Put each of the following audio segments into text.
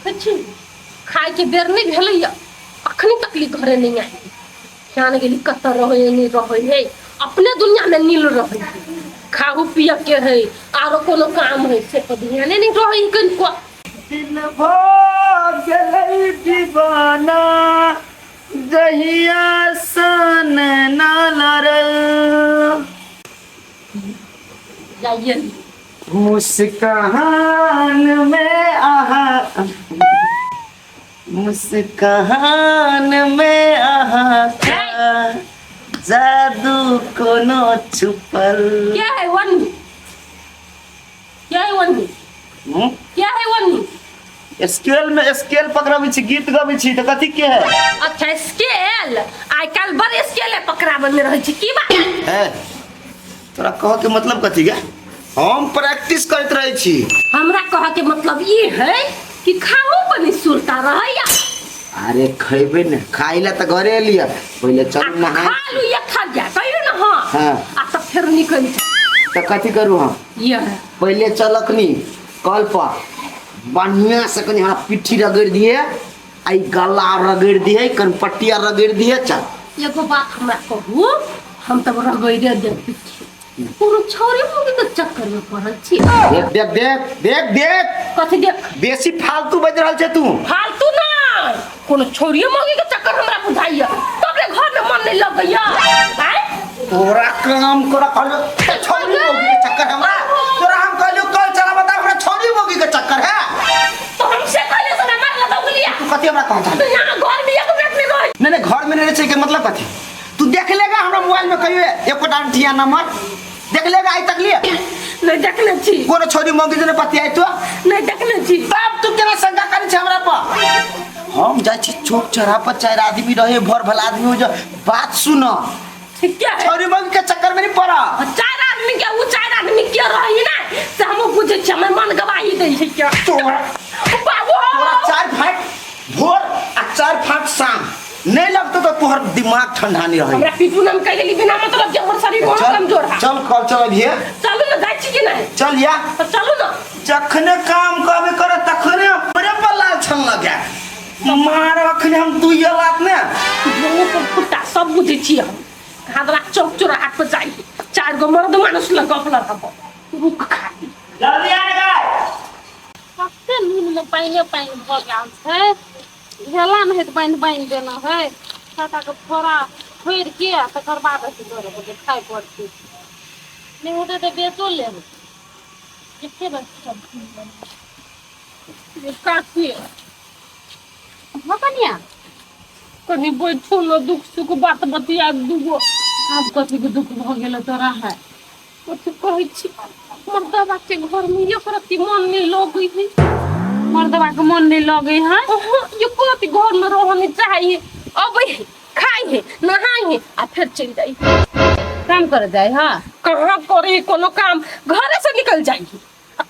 अच्छी खाए के बेर नहीं भेलैया अखनी तकली घरे नहीं आई जान गेली कत रहे नहीं रहे है अपने दुनिया में नील रहे खाहू पिया के है आरो कोनो काम है से पर ध्यान नहीं रहे कनको दिन भर गेलै दीवाना जहिया सन ना लड़ल जाइए मुस्कान में आहा मुस्कान में आहा जादू कोनो छुपल क्या है वन क्या है वन क्या है वन स्केल पकड़ाबै छी गीत गाबै छी त कथि के है अच्छा स्केल आई काल बड़ स्केल है पकड़ाबे में रहे छी की बात है तोरा कह के मतलब कथि के हम प्रैक्टिस करत रहे छी हमरा कह के मतलब ये है कि खाओ बनी सुरता रहैया अरे खैबे न खाइला त घरे एलिया पहिले चल नहा खा लू ये खा जा कहियो न हां हां आ त फिर निकल त कथि करू हम ये पहिले चलकनी कल पर बढ़िया से कनी हां पिट्ठी रगड़ दिए आई गला रगड़ दिए कनपट्टिया रगड़ दिए चल एगो बात हमरा कहू हम तब रगड़े दे पिट्ठी पूरा छोरे मुंह के चक्कर में पड़ल छी देख देख देख देख देख कथि देख बेसी फालतू बज रहल छे तू फालतू ना कोनो छोरियो मगे के चक्कर हमरा बुझाइया तबले घर में मन नहीं लगैया हैं तोरा काम करा कहलो छोरी मोगी के चक्कर हमरा तोरा हम कहलो कल चला बता हमरा छोरी मोगी के चक्कर है तो हमसे कहले से ना मार लगा बोलिया तू कथि हमरा कहता तो यहां घर में एक मिनट नहीं रही नहीं घर में नहीं रहे के मतलब कथि तू देख लेगा हमरा मोबाइल में कहियो एको डांटिया नंबर देख लेगा आई तक लिए नहीं देखले छी कोनो छोरी मोगी जने पति आई तो नहीं देखले छी तब तू केना शंका करे छ हमरा पर हम जाय छी चौक चौराहा पर चार आदमी रहे भर भला आदमी हो जो बात सुनो ठीक क्या है छोरी मोगी के चक्कर में नहीं पड़ा चार आदमी के वो चार आदमी के रही ना से हम बुझे छ मैं मन गवाही दे छै क्या तोरा बाबू तोरा चार फाट भोर आ चार फाट शाम नहीं लगतो तो तोहर दिमाग ठंडा नहीं रही हमरा पिटू नाम कह गेली बिना मतलब जे हमर शरीर बहुत कमजोर है चल कल चल ये चलू ना जाय छी कि नहीं चल या तो चलू ना जखने काम करबे करे तखने हमरे पर लाल छन लगे मार अखने हम तू ये बात ने वो कुत्ता सब बुझे छी हम हादरा चौक चौराहा पर जाई चार गो मर्द मानुस लगप लगप रुक खाली जल्दी आ गए कते नींद में पानी भ गेल छै भेला नहीं तो पानी देना है छाता के फोड़ा फोड़ के तकर बाद ऐसे करे बजे खाए पड़ती नहीं होते तो बेचो ले कितने बच्चे ये काटी कनिया कनी बैठो न दुख सुख बात बतिया दुगो आब कथी के दुख भ गेल तोरा है कथी कहै छी मर्दवा के घर में ये प्रति मन नहीं लगई है मर्दवा के मन नहीं लगे है ये कथी घर में रहने चाहिए अब खाई है नहाई है आ फिर चल जाई काम कर जाए हाँ कहाँ करे कोनो काम घरे से निकल जाएगी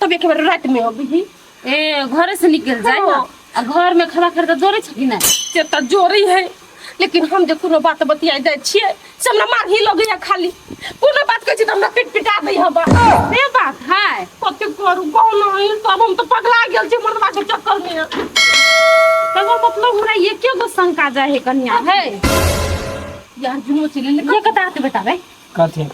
तब एक बार रात में अभी ए घरे से निकल जाए हाँ। आ घर में खड़ा कर जोरे छ कि नहीं से त जोरी है लेकिन हम जे कोनो बात बतिया जाय छियै से हमरा मार ही लगैया खाली कोनो बात कहै छी त हमरा पीट पिटा दै हम ये बात है कते करू कोनो है तब हम तो पगला गेल छी मर्दवा के चक्कर में तब मतलब हमरा ये क्यों गो शंका जाए है कन्या है यार जुनो चले ले ये कताते बताबे कथि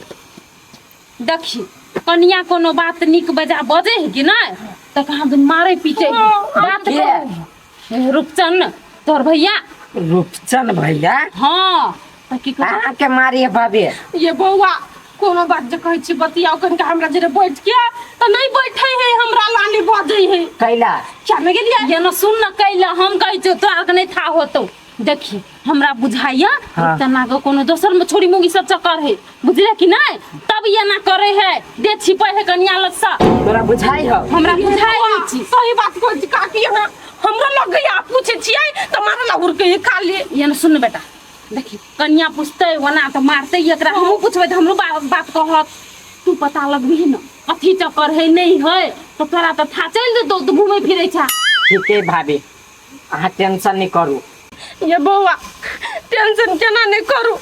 देखी कन्या कोनो बात निक बजा बजे है कि नहीं तो कहाँ दिन मारे पीछे बात के रुपचन तोर भैया रूपचंद भैया हाँ तो की कहाँ के मारिए भाभी ये बौआ कोनो बात जे कहै छी बतियाओ कनिका हमरा जरे बैठ के त नहीं बैठे है हमरा लाली बजै है कैला क्या में गेलिए ये न सुन न कैला हम कहै छ तोरा के नहीं था होतो देखी हमरा बुझाइया हाँ। तना को कोनो दोसर में छोड़ी मुंगी सब चक्कर है बुझले कि नहीं तब ये ना करे है दे छिपे है कन्या लस्सा तोरा बुझाई हो हमरा बुझाई नहीं छी सही बात कहै छी काकी हमरा लग गया पूछे छियै त मारा ना उड़ के खा ले ये न सुन बेटा देखी कन्या पूछते वना तो मारते एकरा हमहू पूछबे तो हमरो बात कहत तू पता लगबी न कथी चक्कर है नहीं है तो तोरा तो था चल दे तो घूमे फिरे छा ठीक है भाभी अहाँ टेंशन नहीं करू ये बौआ टेंशन केना नहीं करू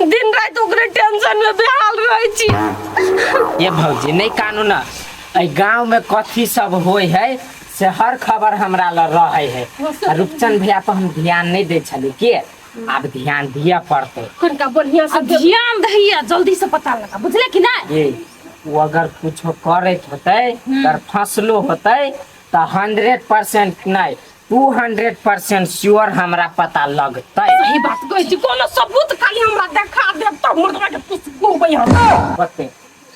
दिन रात ओकरे टेंशन में बेहाल रहै छी ये भौजी नहीं कानू ना गाँव में कथी सब होय है से हर खबर हमरा ल रहे है। रूपचंद भैया पर हम ध्यान नहीं दे छली के अब ध्यान दिया पड़ते। कनका बढ़िया से अब ध्यान दहिया जल्दी से पता लगा बुझले कि नहीं। ये वो अगर कुछ करे होते अगर फसलो होते तो 100% नहीं 200% श्योर हमरा पता लगते। सही बात कहै छी कोनो सबूत खाली हमरा देखा देब त मुर्गा के पुष्पो बहिया पते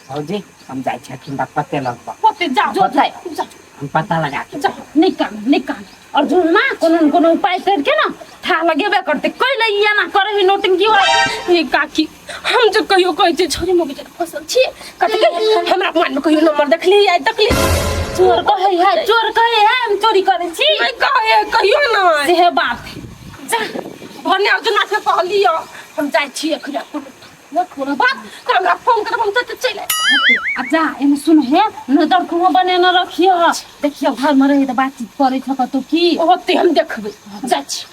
भौजी हम जाय छी कि पते लगबा पते जा जो पते। जा हम पता लगा के जा निकाल और जो ना कोनो उपाय करके ना था लगेबे करते कैले या ना करे है नोटिंग हो ये काकी हम जो कहियो कहै छी छोरी मोगी जरा फसल छी कते हमरा मन में कहियो नंबर देखली आई तकली चोर कहे है हम चोरी करे छी नहीं कहे कहियो ना से बात जा भने आज ना से कहलियो हम जाय छी अखरा वो थोड़ा बात हमरा फोन करब हम त चले आ जा एमे सुन हे नजर को बने न रखियो देखियो घर में रही त बातचीत करे छ कतो की ओते हम देखबै जाय छी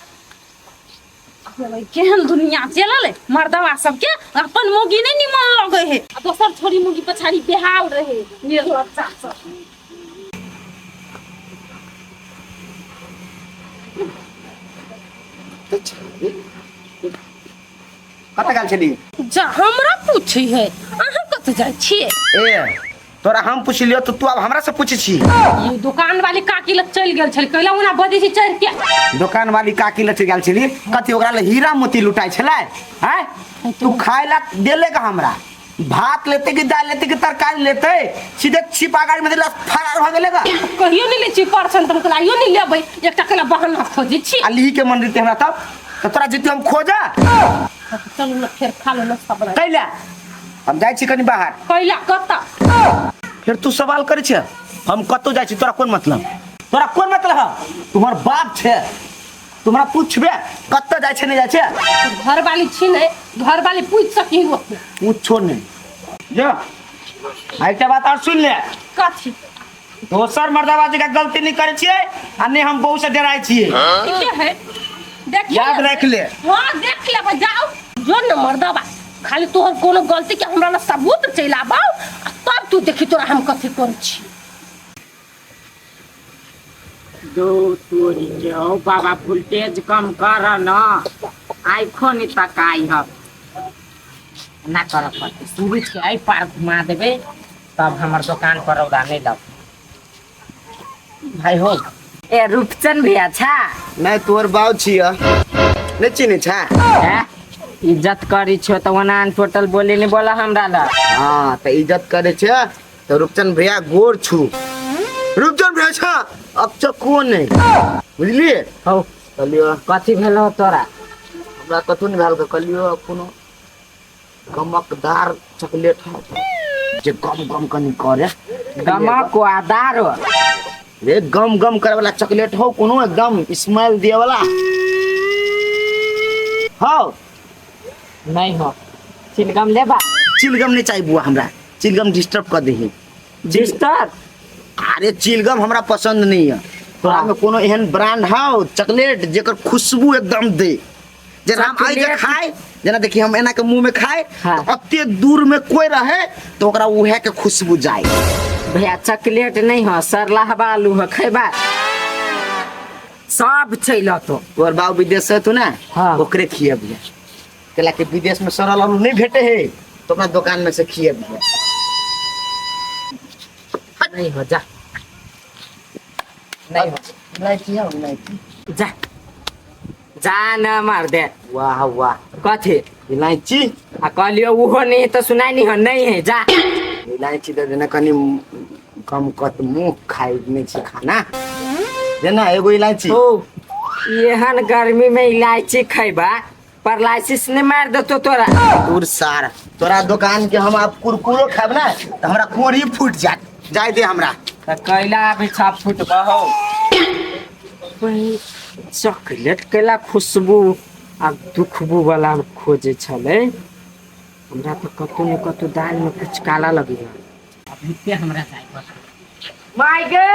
केहन दुनिया चलले मर्दवा सबके अपन मोगी नहीं निमन लगे है आ दोसर छोरी मोगी पछाड़ी बेहाल रहे निर्लज्जा सब। कतऽ गेल छली? जा हमरा पूछे है अहाँ कत जाय छिए ए तोरा हम पुछलियो तो तू अब हमरा से पूछे छी। ये दुकान वाली काकी लग चल गेल छल कहला उना बदी छी चढ़ के दुकान वाली काकी लग गेल छली कथी ओकरा ले हीरा मोती लुटाई छलै हैं तू खाए ला देले का हमरा भात लेते कि दाल लेते कि तरकारी लेते सीधे छिपा गाड़ी में देला फरार भ गेले का कहियो नहीं ले छी परसन तुम कलाइयो नहीं लेबै एकटा कला बहाना खोजे छी अली के मन रीते हमरा तब तो तोरा जिते हम खोजा चलू ना फिर खा लो नाश्ता बना कैला हम जाय छी कनी बाहर कैला कत फिर तू सवाल करे छ हम कतो जाय छी तोरा कोन मतलब है तुम्हार बाप छे तुम्हारा पूछबे कत जाय छे नहीं जाय छे घर वाली छी नहीं घर वाली पूछ सकी हो पूछो नहीं जो आइटा बात और सुन ले कथी दोसर मर्दाबाजी का गलती नहीं करे छिए आ नहीं हम बहु से डराय छिए के है देख याद रख ले हां देख ले जाओ जो न मर्दबा खाली तोहर कोनो गलती के हमरा ला सबूत चलाबाओ तब तू देखी तोरा हम कथी कर छी दो तोरी जो बाबा वोल्टेज कम कर न आइखो नहीं तक आई है ना कर पड़ते सूरज के आई पार घुमा देवे तब हमार दुकान पर रौदा नहीं दब भाई हो ए रूपचंद भैया छा नहीं तोर बाऊ छिया नहीं चिने छा हैं? इज्जत करी छो तो वनान टोटल बोले नहीं बोला हमरा ला हां तो इज्जत करे छे तो रूपचंद भैया गोर छु रूपचंद भैया छा अब तो कौन नहीं बुझलिए हो कलियो कथी भेलो तोरा हमरा कतु नहीं भेल कलियो कोनो गमकदार चॉकलेट है जे गम गम कनी करे गमक आदार रे गम गम करे वाला चॉकलेट हो कोनो एकदम स्मेल दिए वाला हो नहीं हो चिलगम लेबा चिलगम नहीं चाहिए बुआ हमरा चिलगम डिस्टर्ब कर दही जिस्टर अरे चिलगम हमरा पसंद नहीं है तोरा में कोनो एहन ब्रांड हो चॉकलेट जेकर खुशबू एकदम दे जेना हम आई जे खाए जेना देखी हम एना के मुंह में खाए हाँ। तो अत्ते दूर में कोई रहे तो ओकरा उहे के खुशबू जाए भैया चॉकलेट नहीं हो सरलाह बालू हो खैबा सब चल तो तोर बाबू विदेश से तू ना हाँ। ओकरे खियबिया केला के विदेश में सरल आलू नहीं भेटे है तो अपना दुकान में से खियबिया नहीं हो जा नहीं हो नहीं किया नहीं जा जा न मार दे वाह वाह कथे इलायची आ कहलियो वो नहीं तो सुनाई नहीं हो नहीं है जा इलायची दे देना कनी कम कत मुंह खाई नहीं छी खाना देना एगो इलायची ओ एहन गर्मी में इलायची खैबा पैरालिसिस ने मार देतो तोरा दूर सार तोरा दुकान के हम आप कुरकुरो खाब ना तो हमरा कोरी फूट जाए दे हमरा तो कैला अभी 6 फुट कहो चॉकलेट केला खुशबू आ दुखबू वाला खोजे छले हमरा तो कतौ न कतौ दाल में कुछ काला लगी अभी पे हमरा जाय माय गे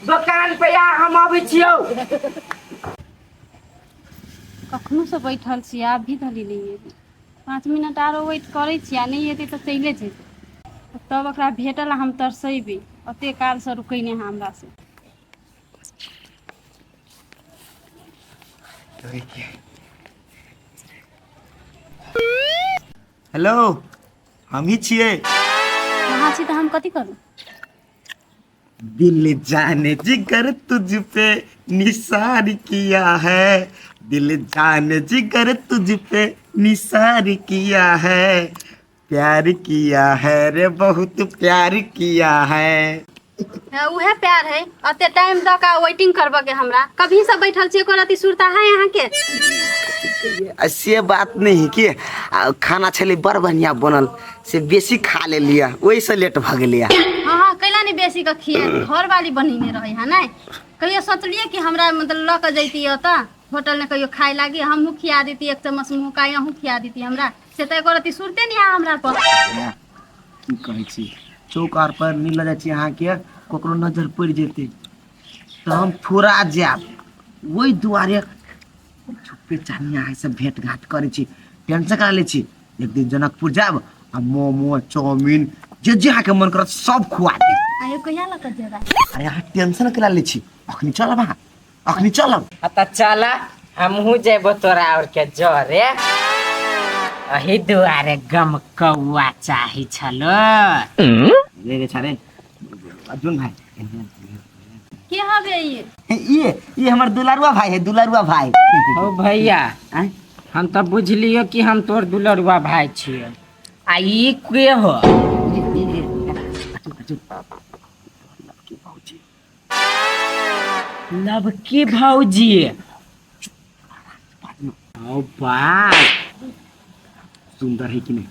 दुकान पे आ हम अभी छियो कखनो से बैठल छी आब भी धली नहीं है 5 मिनट आरो वेट करे छी आ नहीं हेते तो चले जेते तब ओकरा भेटल हम तरसेबे ओते काल से रुकै नहीं हमरा से हेलो हम ही छिए। कहाँ छी तो हम कथी करूँ? दिल जाने जिगर तुझ पे निसार किया है, दिल जाने जिगर तुझ पे निसार किया है, प्यार किया है रे बहुत प्यार किया है। उहे प्यार है। अते टाइम तक वेटिंग करबा के हमरा कभी से बैठल छी, एको राती सुरता है यहाँ के? ऐसे बात नहीं कि खाना छले बड़ बढ़िया बनल से बेसी खा ले लिया, वही से लेट भ गेलिया। हाँ हाँ, कैला नहीं बेसी का खिया, घर वाली बनी रहे है ना। कहियो सोचलिए कि हमरा मतलब ल के जैती होटल में, कहियो खाए लागी हमहू खिया देती, एक चम्मच मुँह का अहूँ खिया देती हमरा से, तो एको राती सुरते नहीं है हमरा पर। की कहै छी, चौकार पर मिल जाइ छी अहाँ के ककरो नजर पड़ जेते तो हम थोड़ा जाब, वही दुआरे छुपे चानी अहाँ से भेंट घाट करे छी, टेंशन करा ले छी। एक दिन जनकपुर जाब आ मोमो चाउमीन जे जे अहाँ के मन करत सब खुआ दे। आयो कहिया लग जेबा? अरे अहाँ टेंशन करा ले छी, अखनी चलब अहाँ, अखनी चलब। त चल हमहू जेबो तोरा और के जरे। अही दुआरे गम कौआ चाही छलो। रे छारे अर्जुन भाई, के हबे ये? ये हमर दुलारुआ भाई है, दुलारुआ भाई। ओ भैया, आँय? हम तो बुझलियो कि हम तोर दुलरुआ भाई छियो। आ ई के हो? लवकी भौजी। ओ बा, सुंदर है कि नहीं?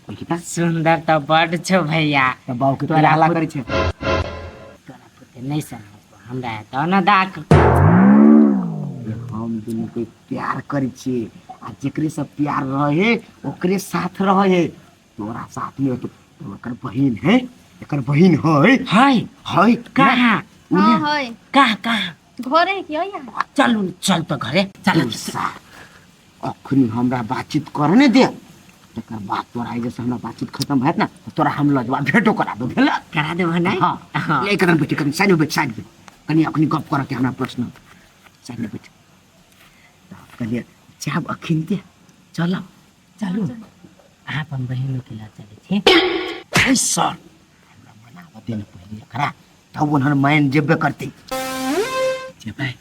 देखिता सुंदर तो बड़ छो भैया। तो बाऊ के तोरा हल्ला पुत- करे छे। तोरा पुते नहीं समझ हमरा तो न दाक। हम दुनू के प्यार करे छे, आ जेकरे से प्यार रहे ओकरे साथ रहे। तोरा साथ में तो ओकर बहिन है, एकर बहिन है। हाय है कहाँ? हाँ है कहाँ? घरे की है। चल चल तो घरे चल। अखनी हमरा बातचीत करने दे, तकर बाद तोरा आई जैसे हमरा बातचीत खत्म हैत ना तो तोरा हम लजवा भेंटो करा दो, भेला? करा दे भाई। हाँ ले कदम बैठ, कदम साइड में बैठ, साइड में कनी अखनी गप कर के हमरा प्रश्न साइड में बैठ। तो कहलिए जाब अखन दे, चलो चलू अहाँ अपन बहिन के ला चले छी। ऐसा हमरा मनावा देना पहिले करा, तब उन्हन मान जेबे करती। जेबे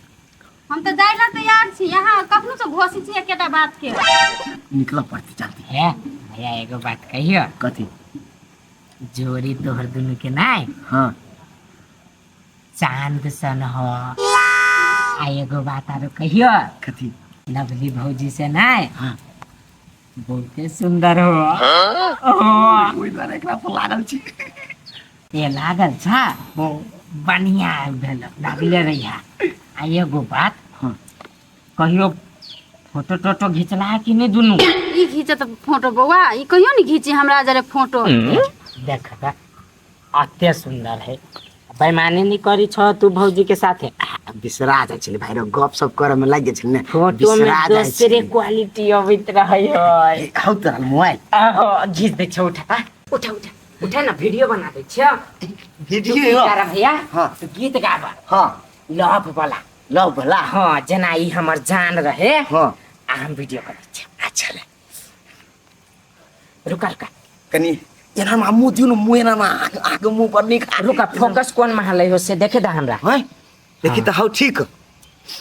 हम तो जाए ला तैयार छी, यहाँ कखनो से घोसी छी एकेटा बात के। निकला पड़ती चलती है भैया एगो बात कहियो। कथी? जोड़ी तोहर दुनू के नाय हाँ चांद सन हो। आ एगो बात आरो कहियो, कथी? लवली भौजी से नाय हाँ बहुते सुंदर हो। ओइ द्वारा एकरा पर लागल छी। ये लागल छा बढ़िया भेल, लागले रहिया। आ एगो बात हाँ कहियो फोटो टोटो घिचला है कि नहीं दुनू? ई घीचत फोटो बउआ, ई कहियो नहीं घीची हमरा जरे फोटो। देख बा अते सुंदर है, बेईमानी नहीं करी छ तू भौजी के साथे? बिसरा जाइ छले भाइ, गप सप करे में लागि छले ने, फोटो में दूसरे क्वालिटी अबित रहे है। हौ तोरा मोबाइल आहो घिच दे छ। उठा उठा उठा उठा ना, वीडियो बना दे छ। वीडियो तारा भैया हाँ। तू गीत गाबा हाँ लव वाला। लव भला हाँ जना ई हमर जान रहे। हाँ आ हम वीडियो कर दे छ। अच्छा ले रुका रुका कनी एना मा मुंह दिनु, मुंह एना मा आगे मुंह पर निक रुका, फोकस कौन महल हो से देखे दा हमरा। है देखि त हौ ठीक।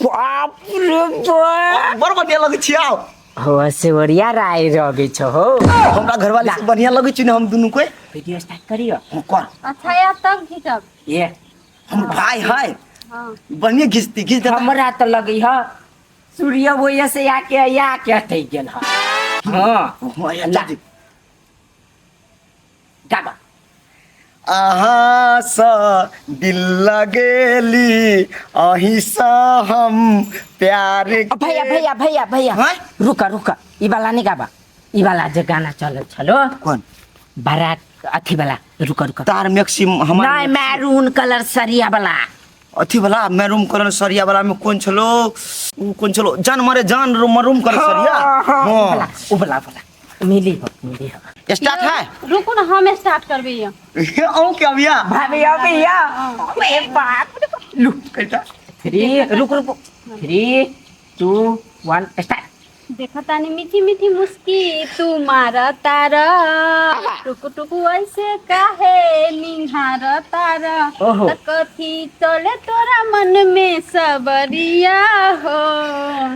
बाप रे बाप, बड़ बढ़िया लगै छी। आओ हो सेवरिया राय रगे छ हो। हमरा घरवाली से बढ़िया लगै छी ने, हम दुनु कोई वीडियो स्टार्ट करियो। कर। अच्छा यार तब घीचब। ये हम भाई है, हाँ बढ़िया खींच दे। हमरा तो लगी ह सूर्य वोया से आके या के हटै गेल ह। हां ला गाबा। अहाँ सा दिल लगेली, अही सा हम प्यार के। भैया भैया भैया भैया हैं? रुका रुका, ई वाला नहीं गाबा। ई वाला जे गाना चल छलो कौन? बारात अथी वाला। रुका रुका, तार मैक्सिम हमार नहीं मैरून कलर सरिया वाला। अथी वाला मैरूम कलर सरिया वाला में कौन छलो? उ कौन छलो? जान मारे जान मरूम कलर सरिया। हां ओ वाला मिली हो। स्टार्ट है। रुको ना, हम स्टार्ट करबे ये। औ क्या भैया? भाभी भैया ए बाप लुक कैसा 3 रुक रुक 3 2 1 स्टार्ट। देखो तानी मीठी मीठी मुस्की तू मारा तारा, टुकु टुकु ऐसे काहे निहार तारा, ओहो। त कथी चले तोरा मन में सबरिया हो।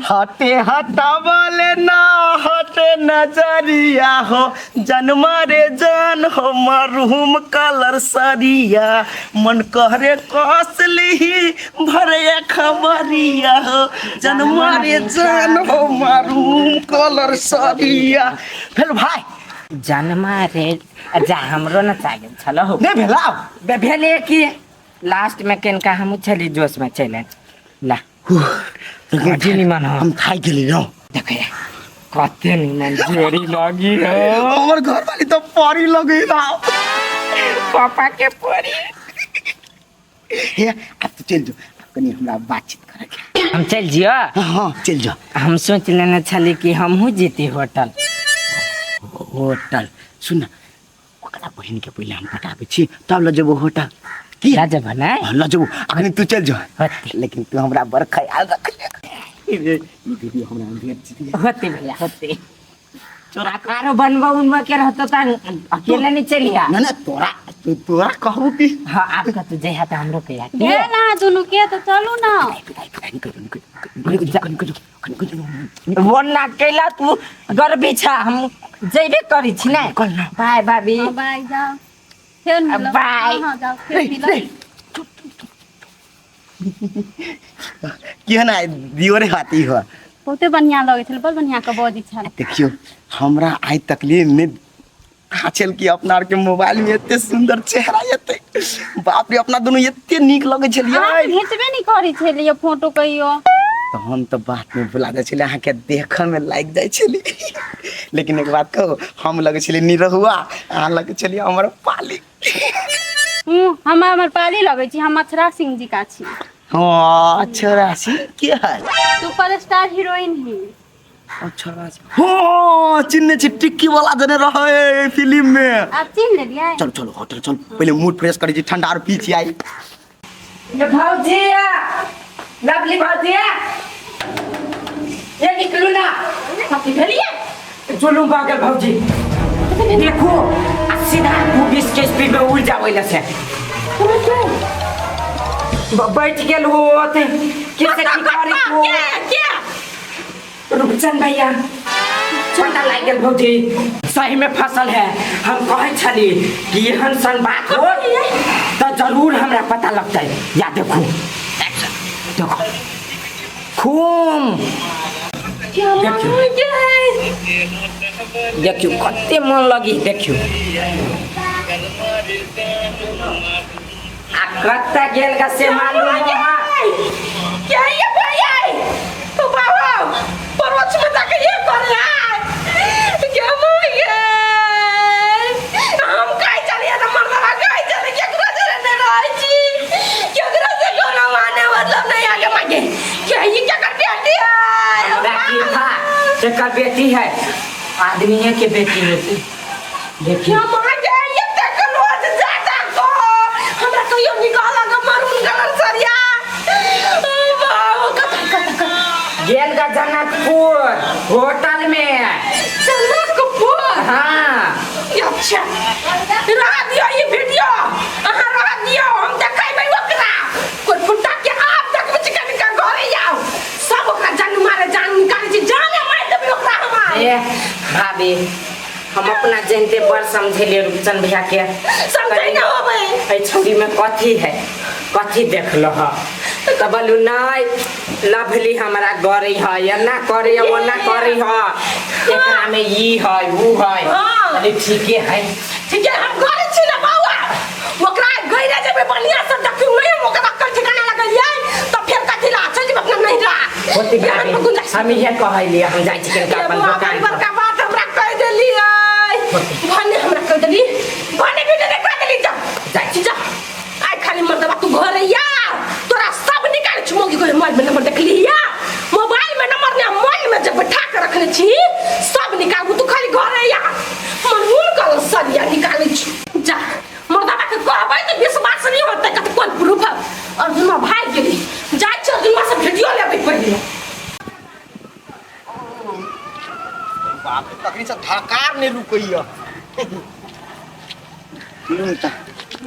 हटे हटावले ना हटे नजरिया हो, जन्मा रे जान हो मरूम कलर सरिया, मन कहरे कसली भरे खबरिया हो, जन्मा रे जान हो मरूम कलर सरिया। फिर भाई जन्मा रे जा हमरो न चाहिए चलो हो नहीं भेला बे भेले कि लास्ट में केनका हम चली जोश में चले ला जी निमन हो हम खाई गेली रहो। देखे कते निमन जोड़ी लगी हो हमर घर वाली तो परी लगी ना पापा के परी। हे अब तो चल जो कनी हमरा बातचीत करे। हम चल जियो। हाँ चल जा। हम सोच लेने छली कि हमहू जीती होटल। होटल सुन ना, ओकरा बहिन के पहले हम पटाबे छी तब ल जेबो होटल। की राजा बना ल जेबो अखनी तू चल जा, होती लेकिन तू हमरा बड़ ख्याल रख। ई दीदी हमरा अंदर जीती होती भैया होती चोरा कारो बनवा उनवा के रहतो त अकेले नहीं चलिया ना ना तोरा कहू की हां आपका तो जय हाथ हमरो के यार गे ना दुनु के तो चलू ना। वो ना केला तू घर बिछा हम जइबे करी छी ना। बाय भाभी बाय जाओ फिर मिलो। बाय। हां जाओ फिर मिलो। की है ना दियो रे हाथी हो। बहुते बढ़िया लगे छल, बड़ बढ़िया के बॉडी छल। देखियो हमरा आई तकलीफ में चल कि अपना आर के मोबाइल में इतने सुंदर चेहरा एते बाप रे अपना दोनों इतने नीक लगे आप छलिए। घिचबे नहीं करी छलिए फोटो कहियो। तो हम तो बात में बुला दे छले अहाँ के देखे में लाग जाय छली, लेकिन एक बात कहो हम लगे छले निरहुआ अहाँ लगे छलिए हमर पाली। हमर पाली लगे छी, हम अक्षरा सिंह जी का छी। हां अच्छा राशि के है सुपरस्टार हीरोइन ही। अच्छा राशि हां चिन्ह टिक्की वाला जने रहे फिल्म में। आप चिन्ह ले लिया। चलो चलो होटल चल पहले मूड फ्रेश करी जी ठंडा और पी छी आई। ये भौजिया लवली भौजिया ये निकलू ना कथी भेलिए? चलू बागल भौजी देखो सीधा 20 के स्पीड में उड़ जावे से बैठ गेल हो ते कैसे की करी तू क्या रुपचंद भैया ठंडा लाग गेल भौजी सही में फसल है। हम कहे छली कि एहन सन बात हो तो जरूर हमरा पता लगता है। या देखो देखो खूम देखियो कते मन लगी देखियो आ कत्ता गेल का से मालूम क्या ये भैया तो बाबा परवच में तक ये कर क्या मोये हम काई चलिए तो मरना काई चले क्या करा चले ने राजी क्या करा से कोना माने मतलब नहीं आगे मांगे क्या ये क्या कर दिया हमरा की था जेकर बेटी है आदमी है के बेटी है देखिए क्या मांगे ये तक रोज जाता को हमरा कहियो निकाला का मारून कलर सरिया गेल का जनकपुर होटल में जनकपुर हाँ अच्छा रहा दियो ये वीडियो अहाँ रहा दियो हम देखाई भाई ओकरा कोई फुटा के आप तक में चिकन का घरे जाओ सब ओकरा जान मारे जान निकाल छी जाने मार देबे ओकरा हम ए भाभी हम अपना जनते पर समझेले रुपचंद भैया के समझै न होबे ए छौरी में कथी है कथी देख लो ह तब बोलू नहीं लवली हमारा गरी है या ना करे या वो ना करे है एकरा में ई है वो है अरे ठीक है हम घरे छी ना बाबा ओकरा गइरा जेबे बढ़िया से देखियो नहीं ओकरा कर ठिकाना लगलिए तो फिर कथि ला चल अपना नहीं रहा होती भाभी हम ये कहलिए हम जाई चिकन का अपन दुकान पर का बात हमरा कह देली भने हमरा कह देली भने भी देखा देली जा जा आई खाली मर्दबा तू घरे या तोरा सब निकाल छमोगी को मोबाइल में नंबर देख लिया मोबाइल में नंबर ने मोबाइल में जब बैठा के रखने छी सब निकाल तू खाली घरे या मनहुल कर सरिया निकाल छी जा मर्दबा के कहबै तो विश्वास नहीं होतै कत कोन प्रूफ है और तुम भाई गेली जाय छ तुम से वीडियो लेबै पहिले बाप रे, तकरी से धकार नहीं रुकइयो सुन त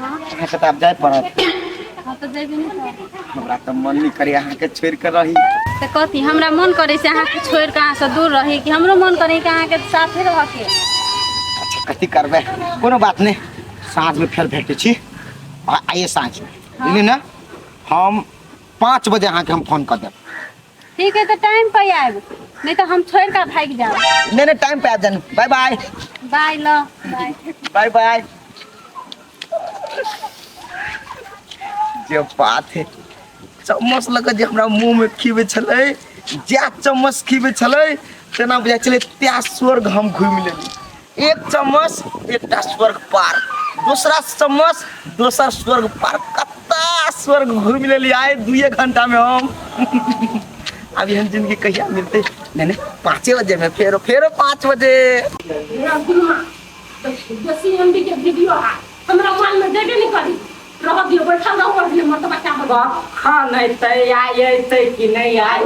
अहाँ के त अब जाय पड़त हाँ तो जेबे नहीं कर हमरा त मन नहीं करे अहाँ के छोड़ के रही तो कथी हमरा मन करे से अहाँ के छोड़ के अहाँ से दूर रही कि हमरो मन करे कि अहाँ के साथे रह के अच्छा कथी करबे कोनो बात नहीं साँझ में फिर भेटे छी आइए साँझ में बुझली ना हम 5 बजे अहाँ के हम फोन कर देब ठीक है तो टाइम पे आएब नहीं तो हम छोड़ कर भाग जाब नहीं टाइम पे आ जान बाय बाय बाय लो बाय बाय बाय जो बात है चम्मच लगा जे हमरा मुंह में खीबे छले जा चम्मच खीबे छले तेना बुझाइ छले त्या स्वर्ग हम घुमि लेली एक चम्मच एकटा स्वर्ग पार दूसरा चम्मच दूसरा स्वर्ग पार कत्ता स्वर्ग घुमि लेली आए 2 घंटा में हम अब हम जिंदगी कहिया मिलते नहीं 5 बजे में फेरो 5 बजे मेरा गुरुमा जैसी एमबी के वीडियो है हमरा मोबाइल में देबे नहीं करी रह दियो बैठा रहो और दियो मत बच्चा हो खा नहीं तै आए तै कि नहीं आए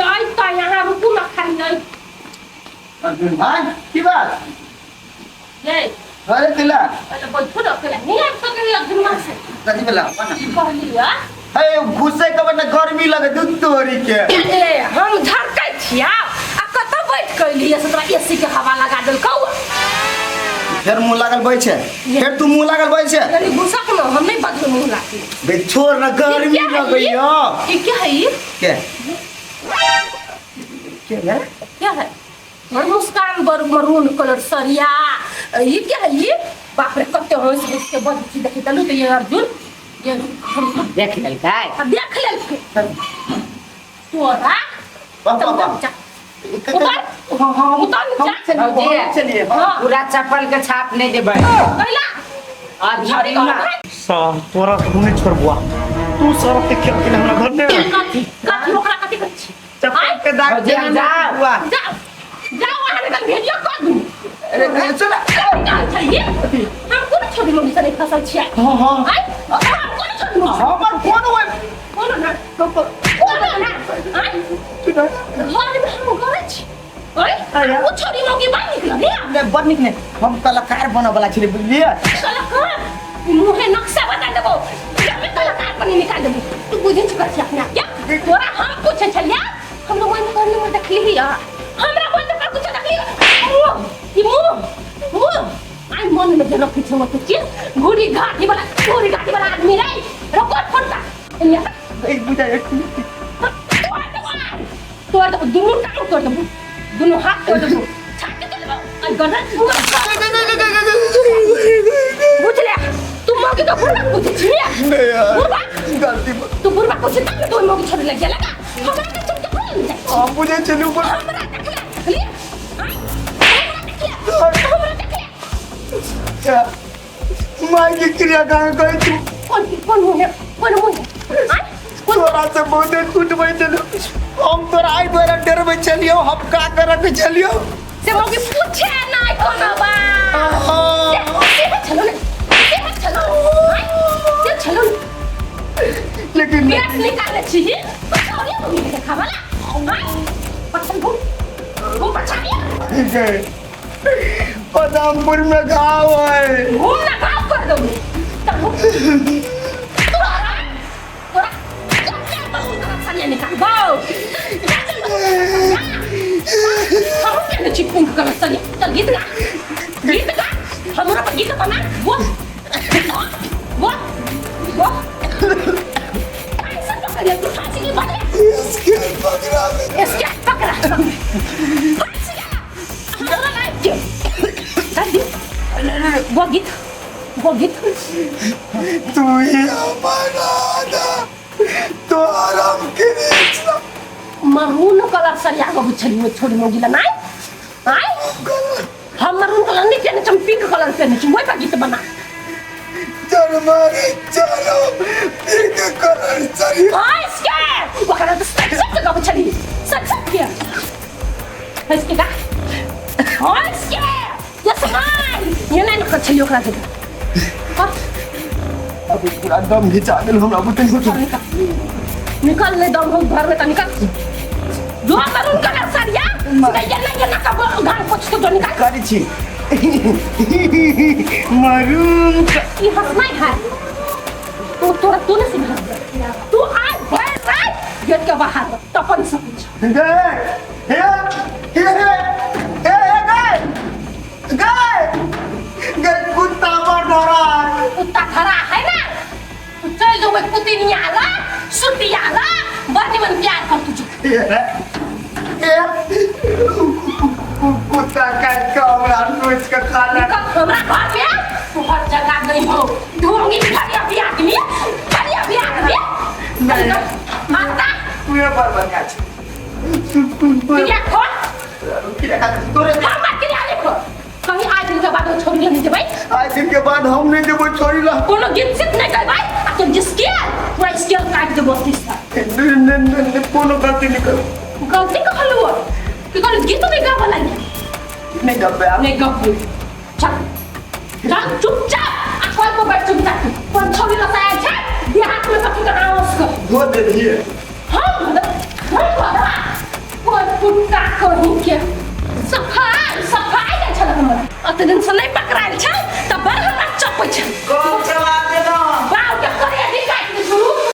आई ता यहाँ रुकू ना खाली नहीं अर्जुन भाई की बात ये अरे तिला अरे बैठो ना पहले नहीं आ सके गुरुमा से कथी बोला कहली है हे घुसे के बना गर्मी लगे दूध तोरी के ए हम झरकै छिया आ कत बैठ कइली ऐसे तोरा एसी के हवा लगा देल कौ फिर मुंह लागल बैठ छै फिर तू मुंह लागल बैठ छै अरे गुस्सा को हम नहीं बदल मुंह लाती बे छोड़ ना गर्मी लगइयो ये क्या है ये के के है क्या है और मुस्कान बर मरून कलर सरिया ये क्या है ये बाप रे कते हो इसके बच्ची देखे तलु तो ये अर्जुन ये देख लेल काय अब देख ले तोरा बाबा उतर हां उतर जा चलिए पूरा चप्पल के छाप नहीं देबै कैला आज झड़ी ना साल तोरा घूमे छोड़बुआ तू सर के क्या के हमरा घर में कथी ओकरा कथी कर छी चप्पल के दाग जा जा हुआ जाओ जाओ वहां निकल भेजियो कर दूं अरे चला क्या चाहिए हम कौन छोड़ी लोग से नहीं फसल छिया हां हां आई हम कौन छोड़ी लोग हमर फोन हुए कौन ना कौन ना आई घर में हम गए छी ओए वो छोड़ी लोग की बात निकल रे ने बड़ निक ने हम कलाकार बने वाला छिले बुझलिए कलाकार मुहे नक्शा बता देबो मैं कलाकार बनी निकाल देबो तू बुझिन कर छी अपना क्या तोरा हम पूछे छलिया हम लोग मन करने में देखली ही यार हमरा मन कर कुछ देखली ई मुंह आई मन में जनो पीछे मत चीज घोड़ी घाटी वाला आदमी रे रोकट फटता एक बुझा एक तोड़ दो दोनों टांग तोड़ दो दोनों हाथ तोड़ दो छाती तोड़ दो और गदर बुझ ले तुम मौके तो बुरबा कुछ छिया नहीं यार बुरबा गलती तू बुरबा कुछ तब तो मौके छोड़ लग गया लगा हमरा के चुप बोल जा हम मुझे चलू पर हमरा देखले हमरा देखले क्या मां की क्रिया कहां गई तू कौन मुझे आई तोरा से बहुत टूट गई चलो हम तोरा आई द्वारा डर में चलियो हम का करे के चलियो से मौके पूछे ना कोनो बा चलो ये चलो लेकिन पेट निकाले छी पछाड़िए मुझे देखा वाला पछन घूम पछाड़िए पदमपुर में गाँव है घूम ना गाँव कर दो निकाल गाँव हम क्या चिपकूं का चल चल गीत गा हमारा पर गीत बना वो ऐसा पकड़ ले तू फांसी की बदले इसके पकड़ा फांसी हमारा लाइफ क्यों वो गीत तू ही हमारा तो आराम के मरून कलर सरिया को बुझली में छोड़ी मोगिला नाय आई हम मरून कलर नहीं पहने हम पिंक कलर पहने छी वही का गीत बना चल मारे चलो पिंक कलर सरी हाय स्के वो कलर तो सच का बुझली सच क्या है इसके का हाय स्के ये समाई ये नहीं कर छलियो करा दे अब पूरा दम घिचा गेल हमरा बुतन को निकल ले दम हो घर में निकल जो मरून कलर सरिया ये ना का गान पोछ के दोनी का करै छी मरून ये हंसना है तोरा तूने सिखा तू आज भर रात गेट के बाहर तपन समझ गए कुत्ता मर रहा है कुत्ता खड़ा है ना तू चल जो मैं कुत्ती नहीं आला सुटी आला बड़ी मन प्यार कर तुझे कुत्ता का कमरा नोच का खाना हमरा घर में बहुत जगह नहीं हो ढूंढी खड़िया भी आदमी माता पूरा पर बनिया छै किया खोल किया तोरे मामा किया देखो कहीं आज दिन के बाद वो छोड़ नहीं देबै आज दिन के बाद हम नहीं देबो छोड़ी ला कोनो गीत सिर्फ नहीं करबै आ तुम जिसके पूरा स्केल काट देबो तीसरा कोनो गलती नहीं करो गलती कहलु कि कोनो गीत नहीं गाबो लागे नहीं गब्बे नहीं गब्बे चल चुपचाप आ कोई को बैठ चुपचाप कौन छोड़ी लसाया छै देहात में कथि का आवाज कर धो दे दिए हम कोई कुत्ता कहीं के सफाई नहीं छल हमरा अत दिन से नहीं पकड़ायल छ त बड़ हमरा चपै छ